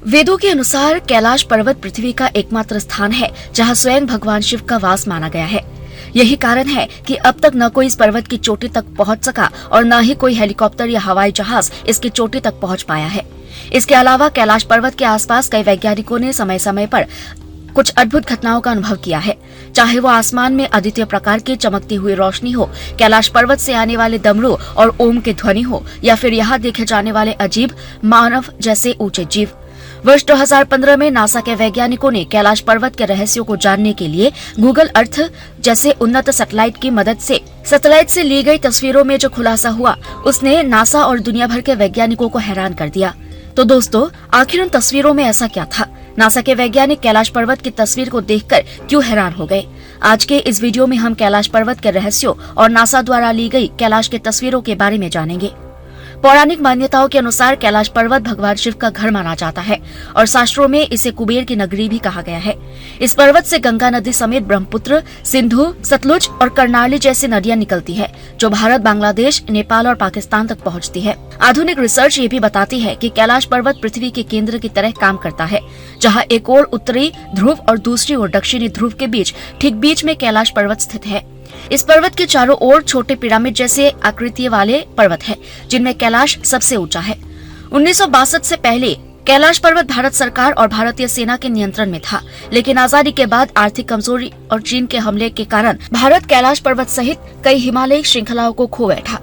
वेदों के अनुसार कैलाश पर्वत पृथ्वी का एकमात्र स्थान है जहां स्वयं भगवान शिव का वास माना गया है। यही कारण है कि अब तक न कोई इस पर्वत की चोटी तक पहुंच सका और न ही कोई हेलीकॉप्टर या हवाई जहाज इसकी चोटी तक पहुंच पाया है। इसके अलावा कैलाश पर्वत के आसपास कई वैज्ञानिकों ने समय समय पर कुछ अद्भुत घटनाओं का अनुभव किया है। चाहे वो आसमान में अद्वितीय प्रकार की चमकती हुई रोशनी हो, कैलाश पर्वत से आने वाले डमरू और ओम की ध्वनि हो, या फिर यहाँ देखे जाने वाले अजीब मानव जैसे ऊंचे जीव। वर्ष 2015 में नासा के वैज्ञानिकों ने कैलाश पर्वत के रहस्यों को जानने के लिए गूगल अर्थ जैसे उन्नत सैटेलाइट की मदद से सैटेलाइट से ली गई तस्वीरों में जो खुलासा हुआ उसने नासा और दुनिया भर के वैज्ञानिकों को हैरान कर दिया। तो दोस्तों, आखिर उन तस्वीरों में ऐसा क्या था? नासा के वैज्ञानिक कैलाश पर्वत की तस्वीर को देखकर क्यों हैरान हो गए? आज के इस वीडियो में हम कैलाश पर्वत के रहस्यों और नासा द्वारा ली गई कैलाश की तस्वीरों के बारे में जानेंगे। पौराणिक मान्यताओं के अनुसार कैलाश पर्वत भगवान शिव का घर माना जाता है और शास्त्रों में इसे कुबेर की नगरी भी कहा गया है। इस पर्वत से गंगा नदी समेत ब्रह्मपुत्र, सिंधु, सतलुज और कर्नाली जैसी नदियां निकलती है जो भारत, बांग्लादेश, नेपाल और पाकिस्तान तक पहुंचती है। आधुनिक रिसर्च ये भी बताती है कि कैलाश पर्वत पृथ्वी के केंद्र की तरह काम करता है, जहाँ एक ओर उत्तरी ध्रुव और दूसरी ओर दक्षिणी ध्रुव के बीच ठीक बीच में कैलाश पर्वत स्थित है। इस पर्वत के चारों ओर छोटे पिरामिड जैसे आकृति वाले पर्वत है, जिनमें कैलाश सबसे ऊंचा है। 1962 से पहले कैलाश पर्वत भारत सरकार और भारतीय सेना के नियंत्रण में था, लेकिन आजादी के बाद आर्थिक कमजोरी और चीन के हमले के कारण भारत कैलाश पर्वत सहित कई हिमालयी श्रृंखलाओं को खो बैठा।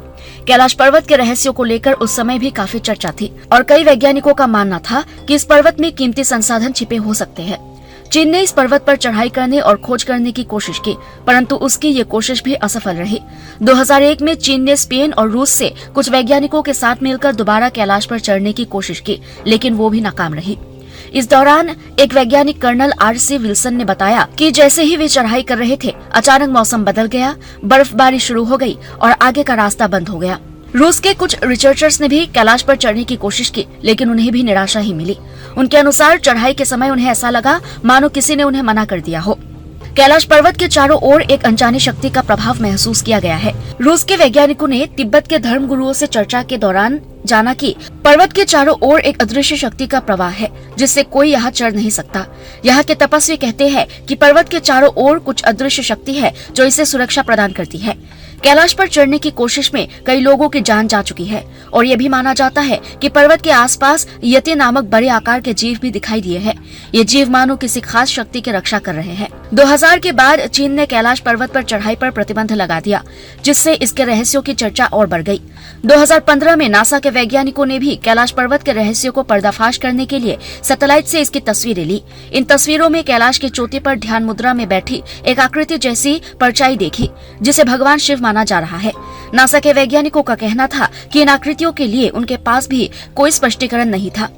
कैलाश पर्वत के रहस्यों को लेकर उस समय भी काफी चर्चा थी और कई वैज्ञानिकों का मानना था कि इस पर्वत में कीमती संसाधन छिपे हो सकते हैं। चीन ने इस पर्वत पर चढ़ाई करने और खोज करने की कोशिश की, परंतु उसकी ये कोशिश भी असफल रही। 2001 में चीन ने स्पेन और रूस से कुछ वैज्ञानिकों के साथ मिलकर दोबारा कैलाश पर चढ़ने की कोशिश की, लेकिन वो भी नाकाम रही। इस दौरान एक वैज्ञानिक कर्नल RC विल्सन ने बताया कि जैसे ही वे चढ़ाई कर रहे थे, अचानक मौसम बदल गया, बर्फबारी शुरू हो गई और आगे का रास्ता बंद हो गया। रूस के कुछ रिसर्चर्स ने भी कैलाश पर चढ़ने की कोशिश की, लेकिन उन्हें भी निराशा ही मिली। उनके अनुसार चढ़ाई के समय उन्हें ऐसा लगा मानो किसी ने उन्हें मना कर दिया हो। कैलाश पर्वत के चारों ओर एक अनजानी शक्ति का प्रभाव महसूस किया गया है। रूस के वैज्ञानिकों ने तिब्बत के धर्म गुरुओं से चर्चा के दौरान जाना कि पर्वत के चारों ओर एक अदृश्य शक्ति का प्रवाह है जिससे कोई यहाँ चढ़ नहीं सकता। यहाँ के तपस्वी कहते हैं कि पर्वत के चारों ओर कुछ अदृश्य शक्ति है जो इसे सुरक्षा प्रदान करती है। कैलाश पर चढ़ने की कोशिश में कई लोगों की जान जा चुकी है और ये भी माना जाता है कि पर्वत के आसपास यति नामक बड़े आकार के जीव भी दिखाई दिए हैं। ये जीव मानो किसी खास शक्ति की रक्षा कर रहे हैं। 2000 के बाद चीन ने कैलाश पर्वत पर चढ़ाई पर प्रतिबंध लगा दिया, जिससे इसके रहस्यों की चर्चा और बढ़ गई। 2015 में नासा के वैज्ञानिकों ने भी कैलाश पर्वत के रहस्यों को पर्दाफाश करने के लिए सैटेलाइट से इसकी तस्वीरें ली। इन तस्वीरों में कैलाश की चोटी पर ध्यान मुद्रा में बैठी एक आकृति जैसी परछाई देखी, जिसे भगवान शिव माना जा रहा है। नासा के वैज्ञानिकों का कहना था कि इन आकृतियों के लिए उनके पास भी कोई स्पष्टीकरण नहीं था।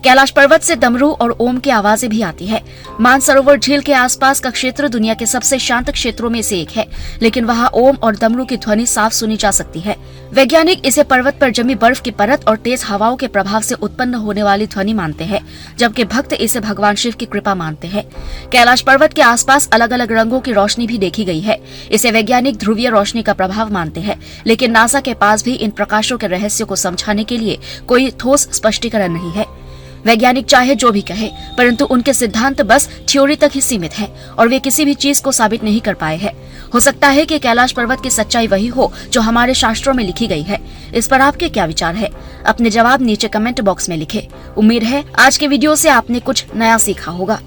कैलाश पर्वत से डमरू और ओम की आवाजें भी आती है। मानसरोवर झील के आसपास का क्षेत्र दुनिया के सबसे शांत क्षेत्रों में से एक है, लेकिन वहाँ ओम और डमरू की ध्वनि साफ सुनी जा सकती है। वैज्ञानिक इसे पर्वत पर जमी बर्फ की परत और तेज हवाओं के प्रभाव से उत्पन्न होने वाली ध्वनि मानते हैं, जबकि भक्त इसे भगवान शिव की कृपा मानते हैं। कैलाश पर्वत के आसपास अलग अलग रंगों की रोशनी भी देखी गई है। इसे वैज्ञानिक ध्रुवीय रोशनी का प्रभाव मानते हैं, लेकिन नासा के पास भी इन प्रकाशों के रहस्य को समझाने के लिए कोई ठोस स्पष्टीकरण नहीं है। वैज्ञानिक चाहे जो भी कहे, परंतु उनके सिद्धांत बस थ्योरी तक ही सीमित है और वे किसी भी चीज को साबित नहीं कर पाए हैं। हो सकता है कि कैलाश पर्वत की सच्चाई वही हो जो हमारे शास्त्रों में लिखी गई है। इस पर आपके क्या विचार है? अपने जवाब नीचे कमेंट बॉक्स में लिखें। उम्मीद है आज के वीडियो से आपने कुछ नया सीखा होगा।